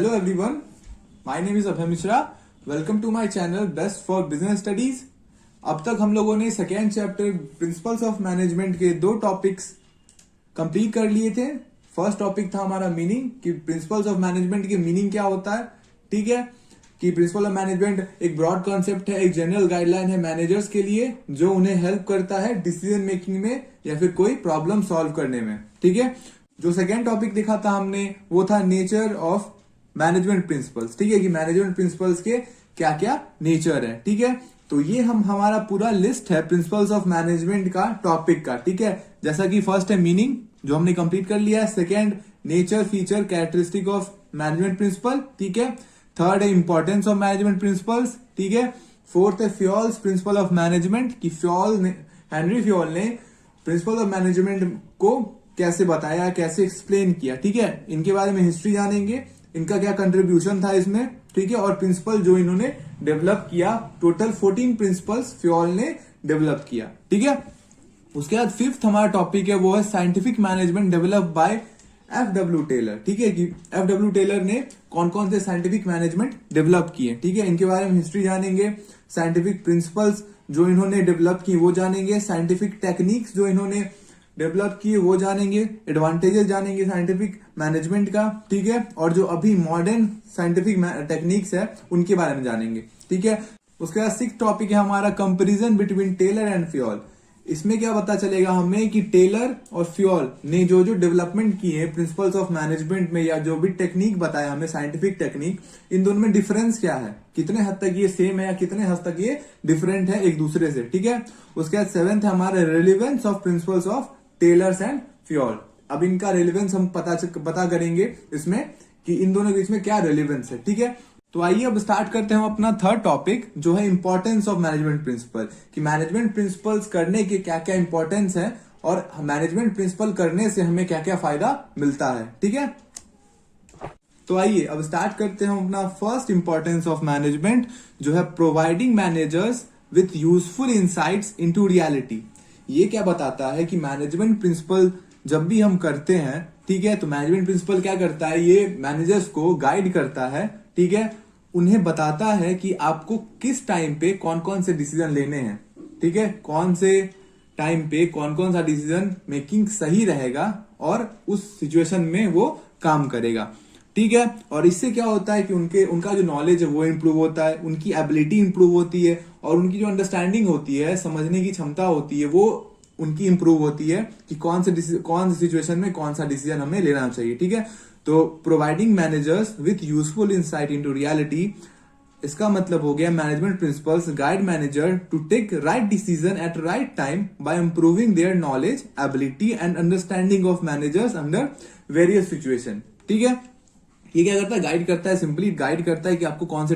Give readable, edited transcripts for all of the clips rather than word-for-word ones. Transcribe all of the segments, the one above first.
Hello everyone, my name is Abhay Mishra. Welcome to my channel Best for Business Studies. अब तक हम लोगों ने second chapter principles of management के दो टॉपिक्स कंप्लीट कर लिए थे. फर्स्ट टॉपिक था हमारा मीनिंग, कि प्रिंसिपल्स ऑफ मैनेजमेंट की मीनिंग क्या होता है. ठीक है, कि प्रिंसिपल ऑफ मैनेजमेंट एक ब्रॉड कॉन्सेप्ट है, एक जनरल गाइडलाइन है मैनेजर्स के लिए, जो उन्हें हेल्प करता है डिसीजन मेकिंग में या फिर कोई प्रॉब्लम सॉल्व करने में. ठीक है, जो सेकेंड टॉपिक देखा था हमने वो था नेचर ऑफ मैनेजमेंट प्रिंसिपल्स. ठीक है, कि मैनेजमेंट प्रिंसिपल्स के क्या क्या नेचर है. ठीक है, तो ये हमारा पूरा लिस्ट है प्रिंसिपल्स ऑफ मैनेजमेंट का टॉपिक का. ठीक है, जैसा कि फर्स्ट है मीनिंग, जो हमने कंप्लीट कर लिया है. Second nature, feature, characteristic of management principle. ठीक है, थर्ड है इंपॉर्टेंस ऑफ मैनेजमेंट प्रिंसिपल्स. ठीक है, फोर्थ है फ्योल्स प्रिंसिपल ऑफ मैनेजमेंट, कि हेनरी फ्योल ने प्रिंसिपल ऑफ मैनेजमेंट को कैसे बताया, कैसे एक्सप्लेन किया. ठीक है, इनके बारे में हिस्ट्री जानेंगे, इनका क्या कंट्रीब्यूशन था इसमें. ठीक है, और प्रिंसिपल जो इन्होंने डेवलप किया, टोटल 14 प्रिंसिपल्स फ्योल ने डेवलप किया. ठीक है, उसके बाद फिफ्थ हमारा टॉपिक है वो है scientific management develop by F.W. Taylor. ठीक है, कि F.W. टेलर ने कौन कौन से साइंटिफिक मैनेजमेंट डेवलप किए. ठीक है, इनके बारे में हिस्ट्री जानेंगे, साइंटिफिक प्रिंसिपल्स जो इन्होंने डेवलप किए वो जानेंगे, साइंटिफिक टेक्निक्स जो इन्होंने डेवलप किए वो जानेंगे, एडवांटेजेस जानेंगे साइंटिफिक मैनेजमेंट का. ठीक है, और जो अभी मॉडर्न साइंटिफिक टेक्निक्स है उनके बारे में जानेंगे. ठीक है, उसके बाद सिक्स्थ टॉपिक है हमारा comparison between Taylor and Fayol. इसमें क्या पता चलेगा हमें कि टेलर और फ्योल ने जो जो डेवलपमेंट की है प्रिंसिपल्स ऑफ मैनेजमेंट में, या जो भी टेक्निक बताया हमें साइंटिफिक टेक्निक, इन दोनों में डिफरेंस क्या है, कितने हद तक ये सेम है या कितने हद तक ये डिफरेंट है एक दूसरे से. ठीक है, उसके बाद सेवेंथ है हमारा relevance of principles of Taylor's and Fayol. अब इनका रेलिवेंस हम पता करेंगे इसमें, कि इन दोनों के बीच में क्या रेलिवेंस है. ठीक है, तो आइए अब स्टार्ट करते हैं हम अपना थर्ड टॉपिक, जो है इंपॉर्टेंस ऑफ मैनेजमेंट प्रिंसिपल, कि मैनेजमेंट प्रिंसिपल्स करने के क्या क्या इंपॉर्टेंस है और मैनेजमेंट प्रिंसिपल करने से हमें क्या क्या फायदा मिलता है. ठीक है, तो आइए अब स्टार्ट करते हैं हम अपना फर्स्ट इंपॉर्टेंस ऑफ मैनेजमेंट, जो है providing managers with useful insights into reality. ये क्या बताता है कि मैनेजमेंट प्रिंसिपल जब भी हम करते हैं, ठीक है, तो मैनेजमेंट प्रिंसिपल क्या करता है, ये मैनेजर्स को गाइड करता है. ठीक है, उन्हें बताता है कि आपको किस टाइम पे कौन कौन से डिसीजन लेने हैं. ठीक है, कौन से टाइम पे कौन कौन सा डिसीजन मेकिंग सही रहेगा और उस सिचुएशन में वो काम करेगा. ठीक है, और इससे क्या होता है कि उनका जो नॉलेज है वो इंप्रूव होता है, उनकी एबिलिटी इंप्रूव होती है, और उनकी जो अंडरस्टैंडिंग होती है, समझने की क्षमता होती है, वो उनकी इंप्रूव होती है कि कौन से सिचुएशन में कौन सा डिसीजन हमें लेना चाहिए. ठीक है, तो providing managers with useful insight into reality, इसका मतलब हो गया management principles guide manager to take right decision at right time by improving their knowledge, ability and understanding of managers under various situation. ठीक है, ये क्या करता है, गाइड करता है, सिंपली गाइड करता है कि आपको कौन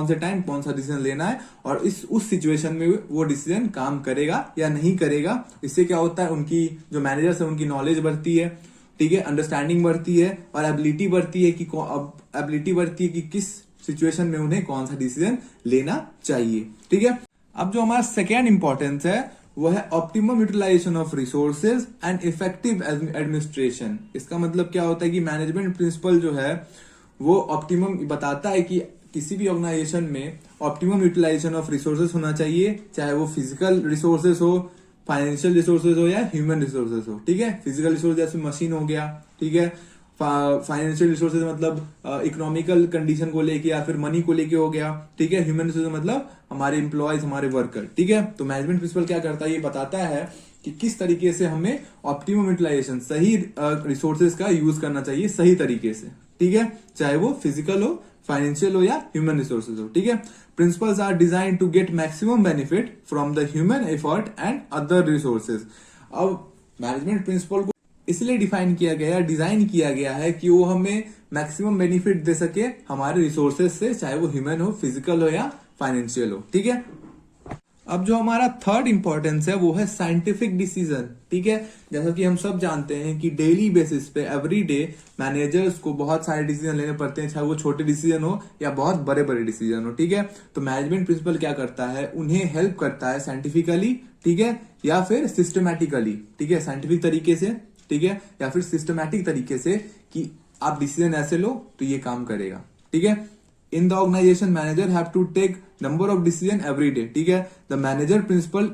से टाइम कौन सा डिसीजन लेना है, और उस सिचुएशन में वो डिसीजन काम करेगा या नहीं करेगा. इससे क्या होता है, उनकी जो मैनेजर्स है उनकी नॉलेज बढ़ती है. ठीक है, अंडरस्टैंडिंग बढ़ती है, और एबिलिटी बढ़ती है कि किस सिचुएशन में उन्हें कौन सा डिसीजन लेना चाहिए. ठीक है, अब जो हमारा सेकेंड इंपॉर्टेंस है वो है optimum utilisation of resources and effective administration. इसका मतलब क्या होता है कि मैनेजमेंट प्रिंसिपल जो है वो ऑप्टिमम बताता है कि किसी भी ऑर्गेनाइजेशन में ऑप्टिमम यूटिलाइजेशन ऑफ रिसोर्सेज होना चाहिए, चाहे वो फिजिकल रिसोर्सेज हो, फाइनेंशियल रिसोर्सेज हो या ह्यूमन रिसोर्सेज हो. ठीक है, फिजिकल रिसोर्स जैसे मशीन हो गया. ठीक है, फाइनेंशियल रिसोर्सेज मतलब इकोनॉमिकल कंडीशन को लेके या फिर मनी को लेके हो गया. ठीक है, ह्यूमन रिसोर्सेज मतलब हमारे एम्प्लॉयज, हमारे वर्कर. ठीक है, तो मैनेजमेंट प्रिंसिपल क्या करता है, ये बताता है कि किस तरीके से हमें ऑप्टिमम यूटिलाइजेशन, सही रिसोर्सेज का यूज करना चाहिए सही तरीके से. ठीक है, चाहे वो फिजिकल हो, फाइनेंशियल हो या ह्यूमन रिसोर्सेज हो. ठीक है, principles are design to get maximum benefit from the human effort and other resources. अब मैनेजमेंट प्रिंसिपल को इसलिए डिजाइन किया गया है कि वो हमें मैक्सिमम बेनिफिट दे सके हमारे रिसोर्सेज से, चाहे वो ह्यूमन हो, फिजिकल हो या फाइनेंशियल हो. ठीक है, अब जो हमारा थर्ड इंपॉर्टेंस है वो है साइंटिफिक डिसीजन. ठीक है, जैसा कि हम सब जानते हैं कि डेली बेसिस पे एवरी डे मैनेजर्स को बहुत सारे डिसीजन लेने पड़ते हैं, चाहे वो छोटे डिसीजन हो या बहुत बड़े बड़े डिसीजन हो. ठीक है, तो मैनेजमेंट प्रिंसिपल क्या करता है, उन्हें हेल्प करता है साइंटिफिकली, ठीक है, या फिर सिस्टमैटिकली. ठीक है, साइंटिफिक तरीके से, ठीक है, या फिर सिस्टमैटिक तरीके से, कि आप डिसीजन ऐसे लो तो ये काम करेगा, ठीक है। In the organisation manager have to take number of decision every day, ठीक है। The manager principle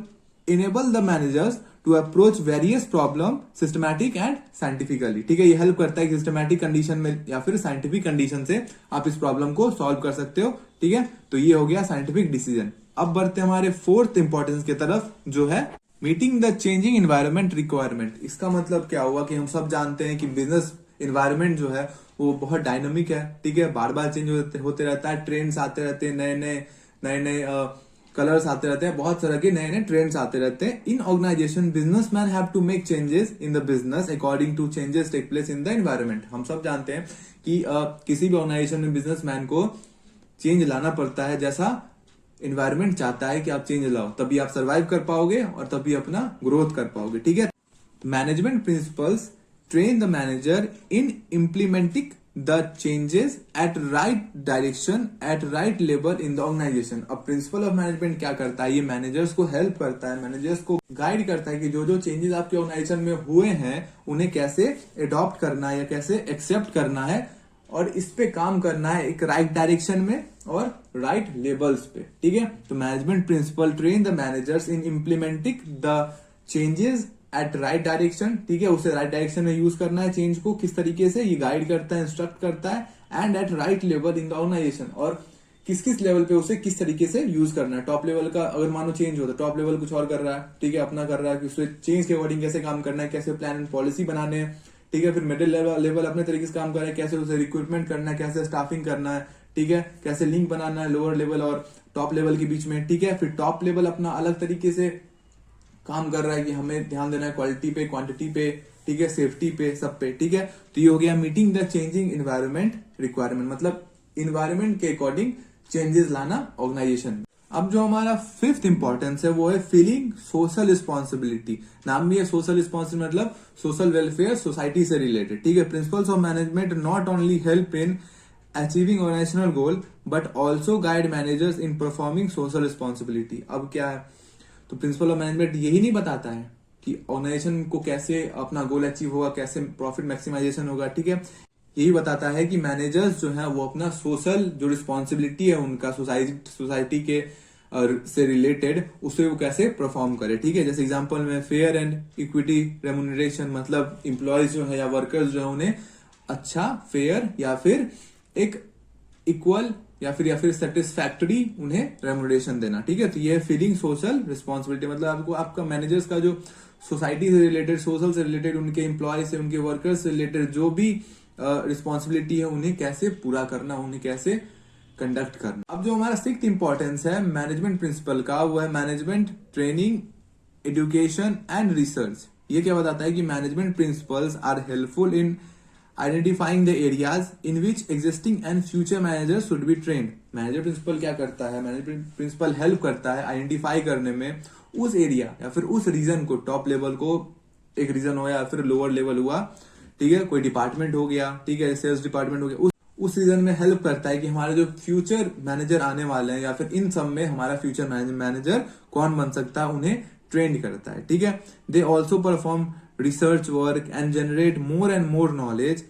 enable the managers to approach various problem systematic and scientifically, ठीक है। ये हेल्प करता है कि सिस्टमैटिक कंडीशन में या फिर साइंटिफिक कंडीशन से आप इस प्रॉब्लम को सॉल्व कर सकते हो, ठीक है। तो ये हो गया साइंटिफिक डिसीजन। अब बढ़ते हमारे फोर्थ इंपॉर्टेंस की तरफ, जो है meeting the changing environment requirement. इसका मतलब क्या हुआ कि हम सब जानते हैं कि बिजनेस इन्वायरमेंट जो है वो बहुत डायनामिक है, ठीक है। बार बार चेंज होते रहता है, ट्रेंड्स आते रहते हैं, नए नए कलर्स आते रहते हैं, बहुत तरह के नए नए ट्रेंड्स आते रहते हैं। In organisation businessman have to make changes in the business according to changes take place in the environment. हम सब जानते हैं कि किसी भी ऑर्गेनाइजेशन में बिजनेसमैन को चेंज लाना पड़ता है, जैसा एनवायरमेंट चाहता है कि आप चेंज लाओ, तभी आप सर्वाइव कर पाओगे और तभी अपना ग्रोथ कर पाओगे, ठीक है। Management principles train the manager in implementing the changes at right direction at right level in the organization। अब प्रिंसिपल ऑफ मैनेजमेंट क्या करता है, ये मैनेजर्स को हेल्प करता है, मैनेजर्स को गाइड करता है कि जो जो चेंजेस आपके ऑर्गेनाइजेशन में हुए हैं उन्हें कैसे अडॉप्ट करना है या कैसे एक्सेप्ट करना है और इस पे काम करना है एक राइट डायरेक्शन में और राइट लेवल्स पे, ठीक है। तो management principle train the managers in implementing the changes at right direction, ठीक है। उसे राइट डायरेक्शन में यूज करना है चेंज को, किस तरीके से ये गाइड करता है, इंस्ट्रक्ट करता है, and at right level in the organization, और किस किस लेवल पे उसे किस तरीके से यूज करना है। टॉप लेवल का अगर मानो चेंज हो तो टॉप लेवल कुछ और कर रहा है, ठीक है, अपना कर रहा है कि उसे चेंज के अकॉर्डिंग कैसे काम करना है, कैसे प्लान एंड पॉलिसी बनाने हैं, ठीक है। फिर मिडिल लेवल अपने तरीके से काम कर रहा है, कैसे उसे रिक्रूटमेंट करना है, कैसे स्टाफिंग करना है, ठीक है, कैसे लिंक बनाना है लोअर लेवल और टॉप लेवल के बीच में, ठीक है। फिर टॉप लेवल अपना अलग तरीके से काम कर रहा है कि हमें ध्यान देना है क्वालिटी पे, क्वांटिटी पे, ठीक है, सेफ्टी पे, सब पे, ठीक है। तो ये हो गया meeting the changing environment requirement, मतलब इन्वायरमेंट के अकॉर्डिंग चेंजेस लाना ऑर्गेनाइजेशन। अब जो हमारा फिफ्थ इंपॉर्टेंस है वो है फीलिंग सोशल रिस्पॉन्सिबिलिटी। नाम भी है सोशल रिस्पॉन्सिबिलिटी, मतलब सोशल वेलफेयर, सोसाइटी से रिलेटेड, ठीक है। Principles of management not only help in achieving organizational goal but also guide managers in performing social responsibility. अब क्या है, तो प्रिंसिपल ऑफ मैनेजमेंट यही नहीं बताता है कि ऑर्गेनाइजेशन को कैसे अपना गोल अचीव होगा, कैसे प्रॉफिट मैक्सिमाइजेशन होगा, ठीक है। यही बताता है कि मैनेजर्स जो है वो अपना सोशल जो रिस्पॉन्सिबिलिटी है उनका सोसाइटी के से रिलेटेड, उसे वो कैसे परफॉर्म करे, ठीक है। जैसे एग्जांपल में फेयर एंड इक्विटी रेम्यूनरेशन, मतलब एम्प्लॉयज जो है या वर्कर्स जो है उन्हें अच्छा, फेयर या फिर एक इक्वल या फिर सेटिस्फैक्टरी उन्हें रेम्यूनरेशन देना, ठीक है। तो ये फीलिंग सोशल रिस्पॉन्सिबिलिटी, मतलब आपको आपका मैनेजर्स का जो सोसाइटी से रिलेटेड, सोशल से रिलेटेड, उनके एम्प्लॉय से, उनके वर्कर्स से रिलेटेड जो भी रिस्पॉन्सिबिलिटी है उन्हें कैसे पूरा करना, उन्हें कैसे कंडक्ट करना। अब जो हमारा सिक्स्थ इंपॉर्टेंस है मैनेजमेंट प्रिंसिपल का, वो है management training, education and research. ये क्या बताता है कि management principles are helpful in identifying the areas in which existing and future manager should be trained. Manager principle क्या करता है, मैनेजर प्रिंसिपल हेल्प करता है आइडेंटिफाई करने में उस एरिया या फिर उस रीजन को, टॉप लेवल को एक रीजन हो या फिर लोअर लेवल हुआ, ठीक है, कोई डिपार्टमेंट हो गया, ठीक है, सेल्स डिपार्टमेंट हो गया, उस रीजन में हेल्प करता है कि हमारे जो फ्यूचर मैनेजर आने वाले हैं या फिर इन सब में हमारा फ्यूचर मैनेजर कौन बन सकता है, उन्हें ट्रेंड करता है, ठीक है। They also perform research work and generate more and more knowledge.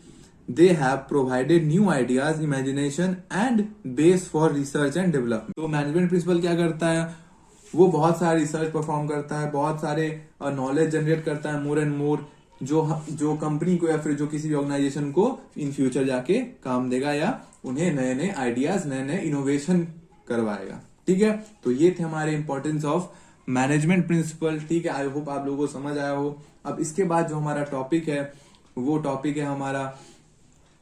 They have provided new ideas, imagination and base for research and development. तो मैनेजमेंट प्रिंसिपल क्या करता है, वो बहुत सारे रिसर्च परफॉर्म करता है, बहुत सारे नॉलेज जनरेट करता है, मोर एंड मोर, जो कंपनी को या फिर जो किसी भी ऑर्गेनाइजेशन को इन फ्यूचर जाके काम देगा या उन्हें नए नए आइडियाज, नए नए इनोवेशन करवाएगा, ठीक है। तो ये थे हमारे इंपॉर्टेंस ऑफ मैनेजमेंट प्रिंसिपल, ठीक है। आई होप आप लोगों को समझ आया हो। अब इसके बाद जो हमारा टॉपिक है वो टॉपिक है हमारा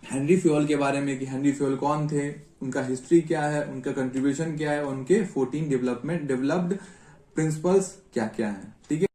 हेनरी फ्यूल के बारे में, कि हेनरी फ्यूल कौन थे, उनका हिस्ट्री क्या है, उनका कंट्रीब्यूशन क्या है, उनके 14 डेवलप्ड प्रिंसिपल्स क्या क्या है, ठीक है।